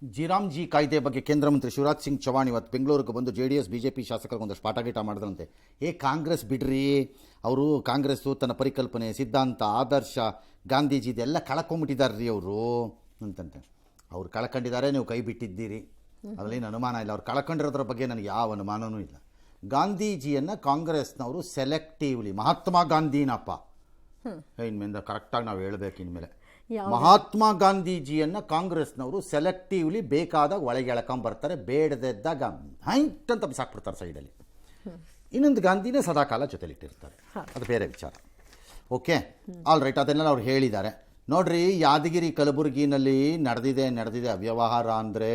G ಕಾಯ್ದೆ ಬಗ್ಗೆ ಕೇಂದ್ರ ಮಂತ್ರಿ ಶಿವರಾಜ್ ಸಿಂಗ್ ಚೌಹಾಣ್ ಇವತ್ತು ಬೆಂಗಳೂರಿಗೆ ಬಂದು JDS BJP ಶಾಸಕರಿಗೆ ಒಂದಷ್ಟು ಪಾಠಗೀಟ ಮಾಡಿದ್ರಂತೆ. ಕಾಂಗ್ರೆಸ್ ಬಿಡ್ರಿ, ಅವರು ಕಾಂಗ್ರೆಸ್ಸು ತನ್ನ ಪರಿಕಲ್ಪನೆ, ಸಿದ್ಧಾಂತ, ಆದರ್ಶ, ಗಾಂಧೀಜಿದೆಲ್ಲ ಕಳ್ಕೊಂಬಿಟ್ಟಿದ್ದಾರೆ ಅವರು ಅಂತಂತೆ. ಅವ್ರು ಕಳ್ಕೊಂಡಿದ್ದಾರೆ, ನೀವು ಕೈ ಬಿಟ್ಟಿದ್ದೀರಿ, ಅದರಲ್ಲೇನು ಅನುಮಾನ ಇಲ್ಲ. ಅವ್ರು ಕಳ್ಕೊಂಡಿರೋದ್ರ ಬಗ್ಗೆ ನನಗೆ ಯಾವ ಅನುಮಾನವೂ ಇಲ್ಲ. ಗಾಂಧೀಜಿಯನ್ನು ಕಾಂಗ್ರೆಸ್ನವರು ಸೆಲೆಕ್ಟಿವ್ಲಿ, ಮಹಾತ್ಮ ಗಾಂಧಿನಪ್ಪ ಇನ್ಮೇಲೆ ಕರೆಕ್ಟಾಗಿ ನಾವು ಹೇಳಬೇಕು, ಇನ್ಮೇಲೆ ಮಹಾತ್ಮ ಗಾಂಧೀಜಿಯನ್ನು ಕಾಂಗ್ರೆಸ್ನವರು ಸೆಲೆಕ್ಟಿವ್ಲಿ ಬೇಕಾದಾಗ ಒಳಗೆ ಎಳ್ಕೊಂಬರ್ತಾರೆ, ಬೇಡದಿದ್ದಾಗ ಹೈಟ್ ಅಂತ ಬಿಸಾಕ್ಬಿಡ್ತಾರೆ ಸೈಡಲ್ಲಿ. ಇನ್ನೊಂದು ಗಾಂಧಿನೇ ಸದಾಕಾಲ ಜೊತೆಲಿಟ್ಟಿರ್ತಾರೆ, ಅದು ಬೇರೆ ವಿಚಾರ. ಓಕೆ, ಆಲ್ ರೈಟ್, ಅದನ್ನೆಲ್ಲ ಅವ್ರು ಹೇಳಿದ್ದಾರೆ. ನೋಡ್ರಿ, ಯಾದಗಿರಿ ಕಲಬುರಗಿನಲ್ಲಿ ನಡೆದಿದೆ ಅವ್ಯವಹಾರ ಅಂದರೆ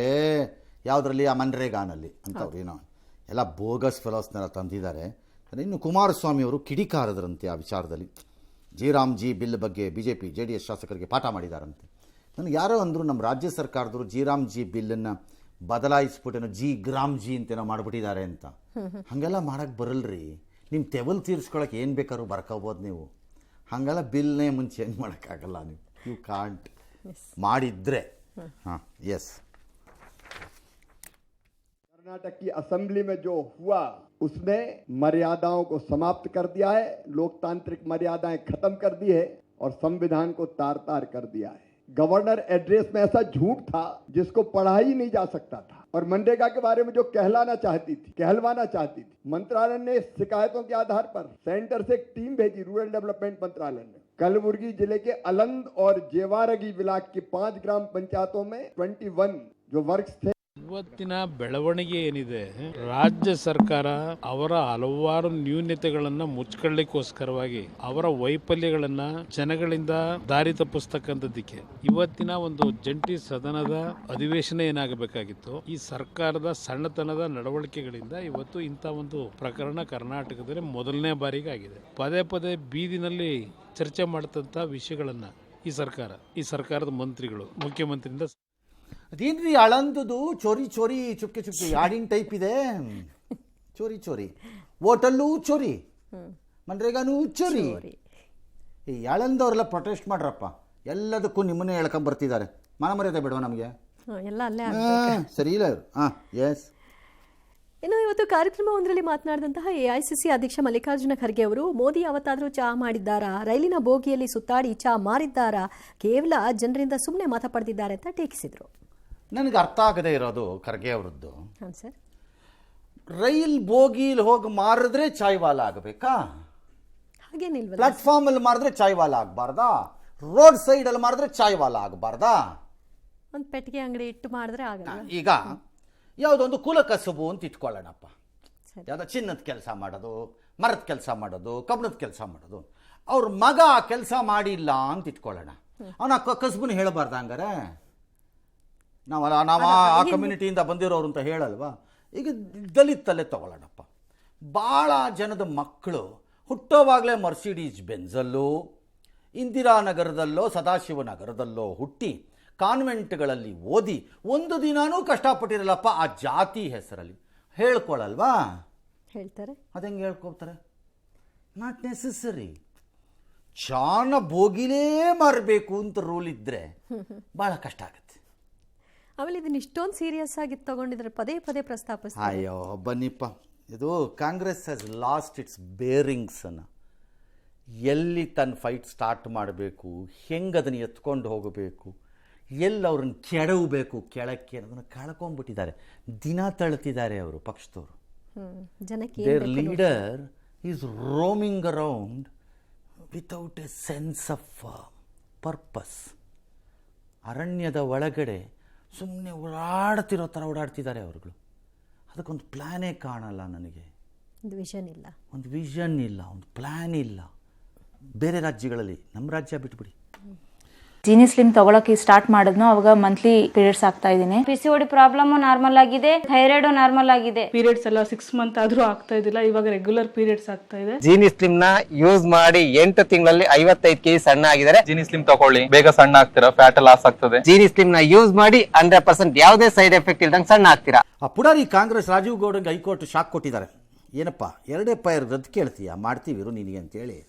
ಯಾವುದರಲ್ಲಿ, ಆ ಮನ್ರೇಗಾನಲ್ಲಿ ಅಂತ ಅವ್ರು ಏನೋ ಎಲ್ಲ ಬೋಗಸ್ ಫೆಲೋಸ್ನೆಲ್ಲ ತಂದಿದ್ದಾರೆ. ಇನ್ನು ಕುಮಾರಸ್ವಾಮಿ ಅವರು ಕಿಡಿಕಾರದ್ರಂತೆ ಆ ವಿಚಾರದಲ್ಲಿ. ಜಿ ಬಿಲ್ ಬಗ್ಗೆ BJP JDS ಶಾಸಕರಿಗೆ ಪಾಠ ಮಾಡಿದಾರಂತೆ. ನನಗೆ ಯಾರೋ ಅಂದರು, ನಮ್ಮ ರಾಜ್ಯ ಸರ್ಕಾರದವರು ಜಿ ಬಿಲ್ಲನ್ನು ಬದಲಾಯಿಸ್ಬಿಟ್ಟೇನೋ ಜಿ ಅಂತೇನೋ ಮಾಡಿಬಿಟ್ಟಿದ್ದಾರೆ ಅಂತ. ಹಾಗೆಲ್ಲ ಮಾಡೋಕ್ಕೆ ಬರಲ್ರಿ. ನಿಮ್ಮ ತೆವಲ್ ತೀರಿಸ್ಕೊಳಕ್ಕೆ ಏನು ಬೇಕಾದ್ರೂ ಬರ್ಕೋಬೋದು ನೀವು. ಹಾಗೆಲ್ಲ ಬಿಲ್ನೇ ಮುಂಚೆ ಚೇಂಜ್ ಮಾಡೋಕ್ಕಾಗಲ್ಲ ನೀವು, ಯು ಕಾಂಟ್. ಮಾಡಿದ್ರೆ ಹಾಂ, ಎಸ್. कर्नाटक की असेंबली में जो हुआ उसने मर्यादाओं को समाप्त कर दिया है, लोकतांत्रिक मर्यादाएं खत्म कर दी है और संविधान को तार-तार कर दिया है. गवर्नर एड्रेस में ऐसा झूठ था जिसको पढ़ा ही नहीं जा सकता था. और मनरेगा के बारे में जो कहलवाना चाहती थी, मंत्रालय ने शिकायतों के आधार पर सेंटर से एक टीम भेजी, रूरल डेवलपमेंट मंत्रालय ने. कलबुर्गी जिले के अलंद और जेवारगी ब्लॉक की 5 ग्राम पंचायतों में 21 जो वर्क्स थे. ಇವತ್ತಿನ ಬೆಳವಣಿಗೆ ಏನಿದೆ, ರಾಜ್ಯ ಸರ್ಕಾರ ಅವರ ಹಲವಾರು ನ್ಯೂನತೆಗಳನ್ನ ಮುಚ್ಕೊಳ್ಳಿಕ್ಕೋಸ್ಕರವಾಗಿ ಅವರ ವೈಫಲ್ಯಗಳನ್ನ ಜನಗಳಿಂದ ದಾರಿ ತಪ್ಪಿಸ್ತಕ್ಕಂಥದ್ದಕ್ಕೆ ಇವತ್ತಿನ ಒಂದು ಜಂಟಿ ಸದನದ ಅಧಿವೇಶನ ಏನಾಗಬೇಕಾಗಿತ್ತು, ಈ ಸರ್ಕಾರದ ಸಣ್ಣತನದ ನಡವಳಿಕೆಗಳಿಂದ ಇವತ್ತು ಇಂಥ ಒಂದು ಪ್ರಕರಣ ಕರ್ನಾಟಕದಲ್ಲಿ ಮೊದಲನೇ ಬಾರಿಗೆ ಆಗಿದೆ. ಪದೇ ಬೀದಿನಲ್ಲಿ ಚರ್ಚೆ ಮಾಡತಂತ ವಿಷಯಗಳನ್ನ ಈ ಸರ್ಕಾರದ ಮಂತ್ರಿಗಳು, ಮುಖ್ಯಮಂತ್ರಿಯಿಂದ ಅದೇನ್ರಿ ಅಳಂದುದು ಚೋರಿ ಚುಪ್ಕೆ ಆಡಿನ ಟೈಪ್ ಇದೆ. ಚೋರಿ ಹೋಟೆಲ್ಲೂ ಚೋರಿ, ಮನ್ರೇಗಾನೂ ಚೋರಿ. ಈ ಅಳಂದವ್ರೆಲ್ಲ ಪ್ರೊಟೆಸ್ಟ್ ಮಾಡ್ರಪ್ಪ, ಎಲ್ಲದಕ್ಕೂ ನಿಮ್ಮನ್ನೇ ಹೇಳ್ಕೊಂಬರ್ತಿದ್ದಾರೆ. ಮರ್ಯಾದೆ ಬಿಡುವ ನಮಗೆ ಸರಿ ಇಲ್ಲ. ಹಾಂ, ಎಸ್. ಇನ್ನು ಇವತ್ತು ಕಾರ್ಯಕ್ರಮವೊಂದರಲ್ಲಿ ಮಾತನಾಡಿದಂತಹ AICC ಅಧ್ಯಕ್ಷ ಮಲ್ಲಿಕಾರ್ಜುನ ಖರ್ಗೆ ಅವರು, ಮೋದಿ ಯಾವತ್ತಾದರೂ ಚಹಾ ಮಾಡಿದ್ದಾರಾ, ರೈಲಿನ ಬೋಗಿಯಲ್ಲಿ ಸುತ್ತಾಡಿ ಚಹಾ ಮಾರಿದ್ದಾರಾ, ಕೇವಲ ಜನರಿಂದ ಸುಮ್ಮನೆ ಮತ ಪಡೆದಿದ್ದಾರೆ ಅಂತ ಟೀಕಿಸಿದರು. ನನಗೆ ಅರ್ಥ ಆಗದೆ ಇರೋದು ಖರ್ಗೆ ಅವರದ್ದು, ಹಾಂ ಸರ್, ರೈಲ್ ಬೋಗಿಲಿ ಹೋಗಿ ಮಾರಿದ್ರೆ ಚಾಯ್ವಾಲ ಆಗಬೇಕಾ? ಹಾಗೇನಿಲ್ವ? ಪ್ಲಾಟ್ಫಾರ್ಮಲ್ಲಿ ಮಾರಿದ್ರೆ ಚಾಯ್ವಾಲ ಆಗಬಾರ್ದಾ? ರೋಡ್ ಸೈಡಲ್ಲಿ ಮಾರಿದ್ರೆ ಚಾಯ್ವಾಲ ಆಗಬಾರ್ದಾ? ಒಂದು ಪೆಟ್ಟಿಗೆ ಅಂಗಡಿ ಇಟ್ಟು ಮಾಡಿದ್ರೆ ಆಗಲ್ಲ. ಈಗ ಯಾವುದೊಂದು ಕುಲಕಸುಬು ಅಂತ ಇಟ್ಕೊಳ್ಳೋಣಪ್ಪ, ಯಾವುದೋ ಚಿನ್ನದ ಕೆಲಸ ಮಾಡೋದು, ಮರದ ಕೆಲಸ ಮಾಡೋದು, ಕಬ್ಬಣದ ಕೆಲಸ ಮಾಡೋದು. ಅವ್ರ ಮಗ ಕೆಲಸ ಮಾಡಿಲ್ಲ ಅಂತ ಇಟ್ಕೊಳ್ಳೋಣ, ಅವನ ಕಸುಬನ್ನು ಹೇಳಬಾರ್ದ? ಹಂಗಾರೆ ನಾವು ಆ ಕಮ್ಯುನಿಟಿಯಿಂದ ಬಂದಿರೋರು ಅಂತ ಹೇಳಲ್ವಾ? ಈಗ ದಲಿತಲ್ಲೇ ತಗೊಳ್ಳೋಣಪ್ಪ, ಭಾಳ ಜನದ ಮಕ್ಕಳು ಹುಟ್ಟೋವಾಗಲೇ ಮರ್ಸಿಡೀಸ್ ಬೆಂಜಲ್ಲೋ, ಇಂದಿರಾನಗರದಲ್ಲೋ, ಸದಾಶಿವನಗರದಲ್ಲೋ ಹುಟ್ಟಿ ಕಾನ್ವೆಂಟ್ಗಳಲ್ಲಿ ಓದಿ ಒಂದು ದಿನಾನೂ ಕಷ್ಟಪಟ್ಟಿರಲ್ಲಪ್ಪ ಆ ಜಾತಿ ಹೆಸರಲ್ಲಿ. ಹೇಳ್ಕೊಳ್ಳಲ್ವಾ? ಹೇಳ್ತಾರೆ. ಅದಂಗೆ ಹೇಳ್ಕೊಳ್ತಾರೆ? Not necessary. ಚಾನ ಬೋಗಿಲೇ ಮಾರಬೇಕು ಅಂತ ರೂಲ್ ಇದ್ದರೆ ಭಾಳ ಕಷ್ಟ ಆಗುತ್ತೆ. ಆಮೇಲೆ ಇದನ್ನ ಇಷ್ಟೊಂದು ಸೀರಿಯಸ್ ಆಗಿ ತಗೊಂಡಿದ್ರೆ ಪದೇ ಪ್ರಸ್ತಾಪಿಸ್ತಾರೆ. ಅಯ್ಯೋ ಬನ್ನಿಪ್ಪ, ಇದು ಕಾಂಗ್ರೆಸ್ ಹ್ಯಾಸ್ ಲಾಸ್ಟ್ ಇಟ್ಸ್ ಬೇರಿಂಗ್ಸನ್ನು. ಎಲ್ಲಿ ತನ್ನ ಫೈಟ್ ಸ್ಟಾರ್ಟ್ ಮಾಡಬೇಕು, ಹೆಂಗೆ ಅದನ್ನು ಎತ್ಕೊಂಡು ಹೋಗಬೇಕು, ಎಲ್ಲಿ ಅವ್ರನ್ನ ಕೆಡವಬೇಕು ಕೆಳಕ್ಕೆ ಅನ್ನೋದನ್ನು ಕಳ್ಕೊಂಡ್ಬಿಟ್ಟಿದ್ದಾರೆ. ದಿನ ತಳ್ತಿದ್ದಾರೆ ಅವರು ಪಕ್ಷದವರು. Their leader is roaming around without a sense of purpose. ಅರಣ್ಯದ ಒಳಗಡೆ ಸುಮ್ಮನೆ ಓಡಾಡ್ತಿರೋ ಥರ ಓಡಾಡ್ತಿದ್ದಾರೆ ಅವರುಗಳು. ಅದಕ್ಕೊಂದು ಪ್ಲ್ಯಾನೇ ಕಾಣಲ್ಲ ನನಗೆ. ಒಂದು ವಿಷನ್ ಇಲ್ಲ, ಒಂದು ಪ್ಲ್ಯಾನ್ ಇಲ್ಲ. ಬೇರೆ ರಾಜ್ಯಗಳಲ್ಲಿ, ನಮ್ಮ ರಾಜ್ಯ ಬಿಟ್ಬಿಡಿ. ಜೀನಿ ಸ್ಲಿಮ್ ತಗೊಳಕ್ಕೆ ಸ್ಟಾರ್ಟ್ ಮಾಡಿದ್ನು, ಅವಾಗ ಮಂತ್ಲಿ ಪೀರಿಯಡ್ಸ್ ಆಗ್ತಾ ಇದ್ದೀನಿ. PCOD ಪ್ರಾಬ್ಲಮ್ ನಾರ್ಮಲ್ ಆಗಿದೆ, ಥೈರಾಯ್ಡ್ ನಾರ್ಮಲ್ ಆಗಿದೆ. ಪೀರಿಯಡ್ಸ್ ಎಲ್ಲ 6 ಮಂತ್ ಆದ್ರೂ ಆಗ್ತಾ ಇದ್ದಿಲ್ಲ, ಇವಾಗ ರೆಗ್ಯುಲರ್ ಪೀರಿಯಡ್ಸ್ ಆಗ್ತಾ ಇದೆ. ಜೀನಿ ಸ್ಲಿಮ್ ನ ಯೂಸ್ ಮಾಡಿ 8 ತಿಂಗಳಲ್ಲಿ 55 kg ಸಣ್ಣ ಆಗಿದ್ದಾರೆ. ಜೀನಿ ಸ್ಲಿಮ್ ತಗೊಳ್ಳಿ, ಬೇಗ ಸಣ್ಣ ಆಗ್ತೀರಾ, ಫ್ಯಾಟ್ ಲಾಸ್ ಆಗ್ತದೆ. ಜೀನಿ ಸ್ಲಿಮ್ ನ ಯೂಸ್ ಮಾಡಿ 100% ಯಾವುದೇ ಸೈಡ್ ಎಫೆಕ್ಟ್ ಇಲ್ದಂಗೆ ಸಣ್ಣ ಆಗ್ತೀರಾ. ಆ ಪುಡಾರಿ ಕಾಂಗ್ರೆಸ್ ರಾಜೀವ್ ಗೌಡಂಗೆ ಹೈಕೋರ್ಟ್ ಶಾಕ್ ಕೊಟ್ಟಿದ್ದಾರೆ. ಏನಪ್ಪ 2 ಪೈರ್ ರದ್ದು ಕೇಳ್ತೀಯ, ಮಾಡ್ತೀವಿ ಇರು ನಿನಗೆ ಅಂತೇಳಿ.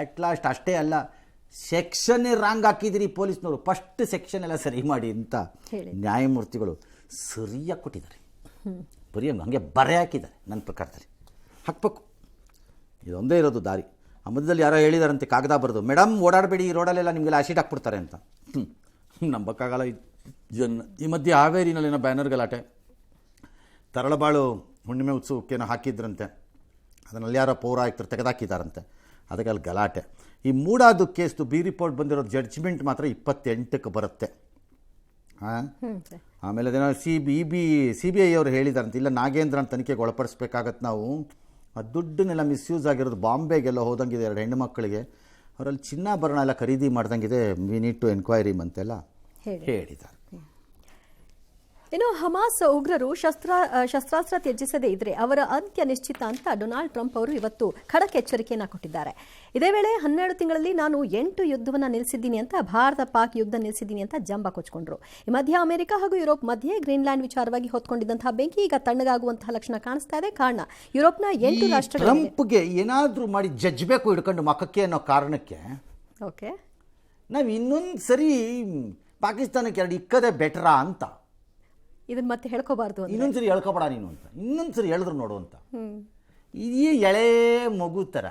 ಎಟ್ ಲಾಸ್ಟ್ ಅಷ್ಟೇ ಅಲ್ಲ, ಸೆಕ್ಷನ್ನೇ ರಾಂಗ್ ಹಾಕಿದಿರಿ ಪೊಲೀಸ್ನವರು, ಫಸ್ಟ್ ಸೆಕ್ಷನ್ ಎಲ್ಲ ಸರಿ ಮಾಡಿ ಅಂತ ನ್ಯಾಯಮೂರ್ತಿಗಳು ಸರಿಯಾಗಿ ಕೊಟ್ಟಿದ್ದಾರೆ. ಬರೀ ಹಂಗೆ ಬರೆ ಹಾಕಿದ್ದಾರೆ. ನನ್ನ ಪ್ರಕಾರದಲ್ಲಿ ಹಾಕ್ಬೇಕು, ಇದೊಂದೇ ಇರೋದು ದಾರಿ. ಆ ಮಧ್ಯದಲ್ಲಿ ಯಾರೋ ಹೇಳಿದಾರಂತೆ ಕಾಗದ ಬರೆದು, ಮೇಡಮ್ ಓಡಾಡಬೇಡಿ ಈ ರೋಡಲ್ಲೆಲ್ಲ ನಿಮಗೆಲ್ಲ ಆಸಿಡ್ ಹಾಕ್ಬಿಡ್ತಾರೆ ಅಂತ. ನಂಬಕ್ಕಾಗಲ್ಲ ಜನ. ಈ ಮಧ್ಯೆ ಹಾವೇರಿನಲ್ಲೇನೋ ಬ್ಯಾನರ್ ಗಲಾಟೆ, ತರಳಬಾಳು ಹುಣ್ಣಿಮೆ ಉತ್ಸವಕ್ಕೇನೋ ಹಾಕಿದ್ರಂತೆ, ಅದನ್ನಲ್ಲಿ ಯಾರೋ ಪೌರಾಯುಕ್ತರು ತೆಗೆದಾಕಿದ್ದಾರಂತೆ, ಅದಕ್ಕೆ ಅಲ್ಲಿ ಗಲಾಟೆ. ಈ ಮೂಡಾದು ಕೇಸ್ದು ಬಿ ರಿಪೋರ್ಟ್ ಬಂದಿರೋ ಜಡ್ಜ್ಮೆಂಟ್ ಮಾತ್ರ 28ಕ್ಕೆ ಬರುತ್ತೆ. ಆಮೇಲೆ ಅದೇನೋ ಸಿ ಬಿ ಐ ಅವರು ಹೇಳಿದಾರಂತೆ, ಇಲ್ಲ ನಾಗೇಂದ್ರನ ತನಿಖೆಗೆ ಒಳಪಡಿಸ್ಬೇಕಾಗತ್ತೆ ನಾವು, ಆ ದುಡ್ಡನ್ನೆಲ್ಲ ಮಿಸ್ಯೂಸ್ ಆಗಿರೋದು ಬಾಂಬೆಗೆಲ್ಲ ಹೋದಂಗಿದೆ 2 ಹೆಣ್ಣು ಮಕ್ಕಳಿಗೆ, ಅವರಲ್ಲಿ ಚಿನ್ನಾಭರಣ ಎಲ್ಲ ಖರೀದಿ ಮಾಡ್ದಂಗಿದೆ, ವಿ ನೀಡ್ ಟು ಎನ್ಕ್ವೈರಿ ಅಂತೆಲ್ಲ ಹೇಳಿದ್ದಾರೆ. ಇನ್ನು ಹಮಾಸ್ ಉಗ್ರರು ಶಸ್ತ್ರಾಸ್ತ್ರ ತ್ಯಜಿಸದೇ ಇದ್ರೆ ಅವರ ಅಂತ್ಯ ನಿಶ್ಚಿತ ಅಂತ ಡೊನಾಲ್ಡ್ ಟ್ರಂಪ್ ಅವರು ಇವತ್ತು ಖಡಕ್ ಎಚ್ಚರಿಕೆಯನ್ನ ಕೊಟ್ಟಿದ್ದಾರೆ. ಇದೇ ವೇಳೆ 12 ತಿಂಗಳಲ್ಲಿ ನಾನು 8 ಯುದ್ಧವನ್ನ ನಿಲ್ಲಿಸಿದ್ದೀನಿ ಅಂತ, ಭಾರತ ಪಾಕ್ ಯುದ್ಧ ನಿಲ್ಲಿಸಿದ್ದೀನಿ ಅಂತ ಜಂಬ ಕೊಚ್ಕೊಂಡ್ರು. ಈ ಮಧ್ಯೆ ಅಮೆರಿಕ ಹಾಗೂ ಯುರೋಪ್ ಮಧ್ಯೆ ಗ್ರೀನ್ಲ್ಯಾಂಡ್ ವಿಚಾರವಾಗಿ ಹೊತ್ಕೊಂಡಿದ್ದಂತಹ ಬೆಂಕಿ ಈಗ ತಣ್ಣಗಾಗುವಂತಹ ಲಕ್ಷಣ ಕಾಣಿಸ್ತಾ ಇದೆ. ಕಾರಣ ಯುರೋಪ್ನ 8 ರಾಷ್ಟ್ರಗಳು ಟ್ರಂಪ್ಗೆ ಏನಾದರೂ ಮಾಡಿ ಜಜ್ಬೇಕು ಹಿಡ್ಕೊಂಡು ಮಕ್ಕಕ್ಕೆ ಅನ್ನೋ ಕಾರಣಕ್ಕೆ ಓಕೆ ನಾವು ಇನ್ನೊಂದು ಸರಿ ಪಾಕಿಸ್ತಾನಕ್ಕೆ 2 ಇಕ್ಕದೆ ಬೆಟರಾ ಅಂತ, ಇದನ್ನ ಮತ್ತೆ ಹೇಳ್ಕೋಬಾರ್ದು, ಇನ್ನೊಂದ್ಸರಿ ಹೇಳ್ಕೊಬೇಡ ನೀನು ಅಂತ, ಇನ್ನೊಂದ್ಸರಿ ಹೇಳಿದ್ರು ನೋಡು ಅಂತ. ಈ ಎಳೆ ಮಗು ಥರ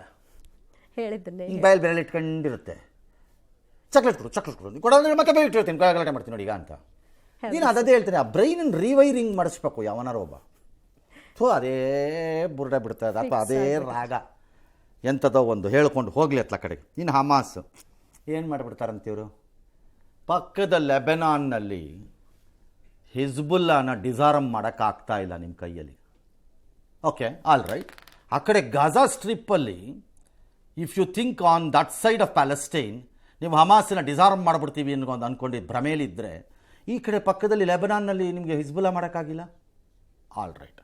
ಹೇಳಿದ್ದನ್ನೇ ಬಯಲು ಬೆರಳು ಇಟ್ಕೊಂಡಿರುತ್ತೆ, ಚಾಕ್ಲೇಟ್ ಕೊಡು ಕೊಡೋದ್ರೆ ಮತ್ತೆ ಬೈ ಇಟ್ಟಿರ್ತೀನಿ, ಗಲಾಟೆ ಮಾಡ್ತೀನಿ ನೋಡಿ ಈಗ ಅಂತ. ನೀನು ಅದೇ ಹೇಳ್ತೀನಿ, ಆ ಬ್ರೈನನ್ನು ರಿವೈರಿಂಗ್ ಮಾಡಿಸ್ಬೇಕು ಯಾವನಾರು ಒಬ್ಬ. ಅದೇ ಬುರುಡೆ ಬಿಡ್ತಾ ಇದೆ ಅಥವಾ ಅದೇ ರಾಗ ಎಂಥದೋ ಒಂದು ಹೇಳ್ಕೊಂಡು ಹೋಗ್ಲಿ ಅತ್ಲ ಕಡೆಗೆ. ಇನ್ನು ಹಮಾಸ್ ಏನು ಮಾಡಿಬಿಡ್ತಾರಂತೀವರು, ಪಕ್ಕದ ಲೆಬನಾನ್ನಲ್ಲಿ ಹಿಜ್ಬುಲ್ಲಾನ ಡಿಸಾರ್ಮ್ ಮಾಡೋಕ್ಕಾಗ್ತಾ ಇಲ್ಲ ನಿಮ್ಮ ಕೈಯಲ್ಲಿ. Okay, all right. ಆ ಕಡೆ ಗಾಜಾ ಸ್ಟ್ರಿಪ್ಪಲ್ಲಿ if you think on that side of Palestine ನೀವು ಹಮಾಸನ್ನ ಡಿಸಾರ್ಮ್ ಮಾಡಿಬಿಡ್ತೀವಿ ಅನ್ನೋ ಅಂದ್ಕೊಂಡಿದ್ದು ಭ್ರಮೇಲಿದ್ದರೆ, ಈ ಕಡೆ ಪಕ್ಕದಲ್ಲಿ ಲೆಬನಾನ್ನಲ್ಲಿ ನಿಮಗೆ ಹಿಜ್ಬುಲ್ಲಾ ಮಾಡೋಕ್ಕಾಗಿಲ್ಲ. All right.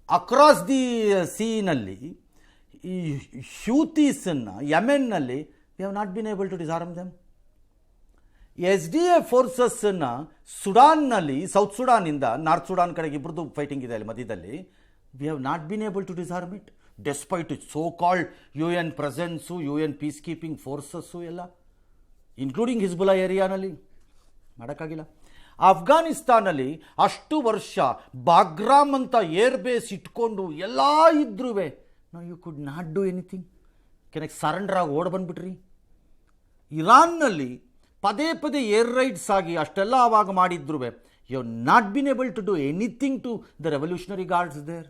ಅಕ್ರಾಸ್ ದಿ ಸೀನಲ್ಲಿ ಈ ಹ್ಯೂತೀಸನ್ನು ಯಮೆನ್ನಲ್ಲಿ we have not been able to disarm them. SDF ಫೋರ್ಸಸ್ಸನ್ನು ಸುಡಾನ್ನಲ್ಲಿ, ಸೌತ್ ಸುಡಾನಿಂದ ನಾರ್ತ್ ಸುಡಾನ್ ಕಡೆಗೆ ಇಬ್ಬರದು ಫೈಟಿಂಗ್ ಇದೆ ಅಲ್ಲಿ ಮಧ್ಯದಲ್ಲಿ, we have not been able to disarm it despite it so called UN presence, UN peace keeping forces ಎಲ್ಲ including Hezbollah ಏರಿಯಾನಲ್ಲಿ ಮಾಡೋಕ್ಕಾಗಿಲ್ಲ. ಅಫ್ಘಾನಿಸ್ತಾನಲ್ಲಿ ಅಷ್ಟು ವರ್ಷ ಬಾಗ್ರಾಮ್ ಅಂತ ಏರ್ ಬೇಸ್ ಇಟ್ಕೊಂಡು ಎಲ್ಲ ಇದ್ರೂ no you could not do anything, ಕೆನಕ್ಕೆ ಸರೆಂಡರ್ ಆಗಿ ಓಡ್ ಬಂದುಬಿಟ್ರಿ. ಇರಾನ್ನಲ್ಲಿ ಪದೇ ಪದೇ ಏರ್ ರೈಡ್ಸ್ ಆಗಿ ಅಷ್ಟೆಲ್ಲ ಆವಾಗ ಮಾಡಿದ್ರು you have not been able to do anything to the revolutionary guards there.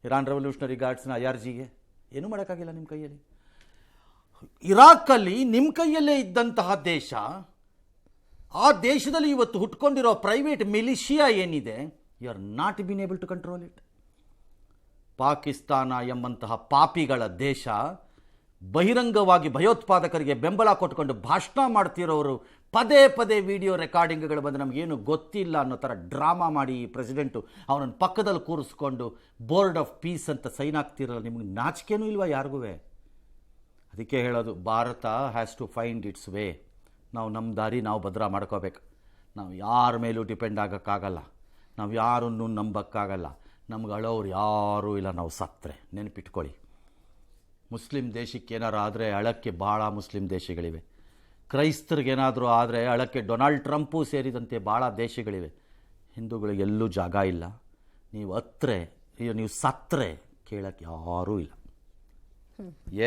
Iran revolutionary ಗಾರ್ಡ್ಸ್ನ IRGಗೆ ಏನೂ ಮಾಡೋಕ್ಕಾಗಿಲ್ಲ ನಿಮ್ಮ ಕೈಯಲ್ಲಿ. ಇರಾಕಲ್ಲಿ ನಿಮ್ಮ ಕೈಯಲ್ಲೇ ಇದ್ದಂತಹ ದೇಶ, ಆ ದೇಶದಲ್ಲಿ ಇವತ್ತು ಹುಟ್ಕೊಂಡಿರೋ ಪ್ರೈವೇಟ್ ಮಿಲಿಷಿಯಾ ಏನಿದೆ, you are not been able to control it. Pakistan ಎಂಬಂತಹ ಪಾಪಿಗಳ ದೇಶ ಬಹಿರಂಗವಾಗಿ ಭಯೋತ್ಪಾದಕರಿಗೆ ಬೆಂಬಲ ಕೊಟ್ಕೊಂಡು ಭಾಷಣ ಮಾಡ್ತಿರೋರು ಪದೇ ಪದೇ ವಿಡಿಯೋ ರೆಕಾರ್ಡಿಂಗ್ಗಳು ಬಂದು ನಮಗೇನು ಗೊತ್ತಿಲ್ಲ ಅನ್ನೋ ಥರ ಡ್ರಾಮಾ ಮಾಡಿ ಪ್ರೆಸಿಡೆಂಟು ಅವನನ್ನು ಪಕ್ಕದಲ್ಲಿ ಕೂರಿಸ್ಕೊಂಡು ಬೋರ್ಡ್ ಆಫ್ ಪೀಸ್ ಅಂತ ಸೈನ್ ಆಗ್ತಿರಲ್ಲ, ನಿಮಗೆ ನಾಚಿಕೆನೂ ಇಲ್ವಾ ಯಾರಿಗೂ? ಅದಕ್ಕೆ ಹೇಳೋದು, Bharat has to find its way. ನಾವು ನಮ್ಮ ದಾರಿ ನಾವು ಭದ್ರ ಮಾಡ್ಕೋಬೇಕು. ನಾವು ಯಾರ ಮೇಲೂ ಡಿಪೆಂಡ್ ಆಗೋಕ್ಕಾಗಲ್ಲ, ನಾವು ಯಾರನ್ನೂ ನಂಬಕ್ಕಾಗಲ್ಲ. ನಮ್ಗೆ ಅಳೋರು ಯಾರೂ ಇಲ್ಲ ನಾವು ಸತ್ತರೆ. ನೆನಪಿಟ್ಕೊಳ್ಳಿ, ಮುಸ್ಲಿಂ ದೇಶಕ್ಕೆ ಏನಾರು ಆದರೆ ಅಳಕ್ಕೆ ಭಾಳ ಮುಸ್ಲಿಂ ದೇಶಗಳಿವೆ. ಕ್ರೈಸ್ತರಿಗೇನಾದರೂ ಆದರೆ ಅಳಕ್ಕೆ ಡೊನಾಲ್ಡ್ ಟ್ರಂಪು ಸೇರಿದಂತೆ ಭಾಳ ದೇಶಗಳಿವೆ. ಹಿಂದೂಗಳಿಗೆಲ್ಲೂ ಜಾಗ ಇಲ್ಲ. ನೀವು ಹತ್ರೆ, ನೀವು ಸತ್ತರೆ ಕೇಳಕ್ಕೆ ಯಾರೂ ಇಲ್ಲ.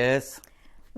ಎಸ್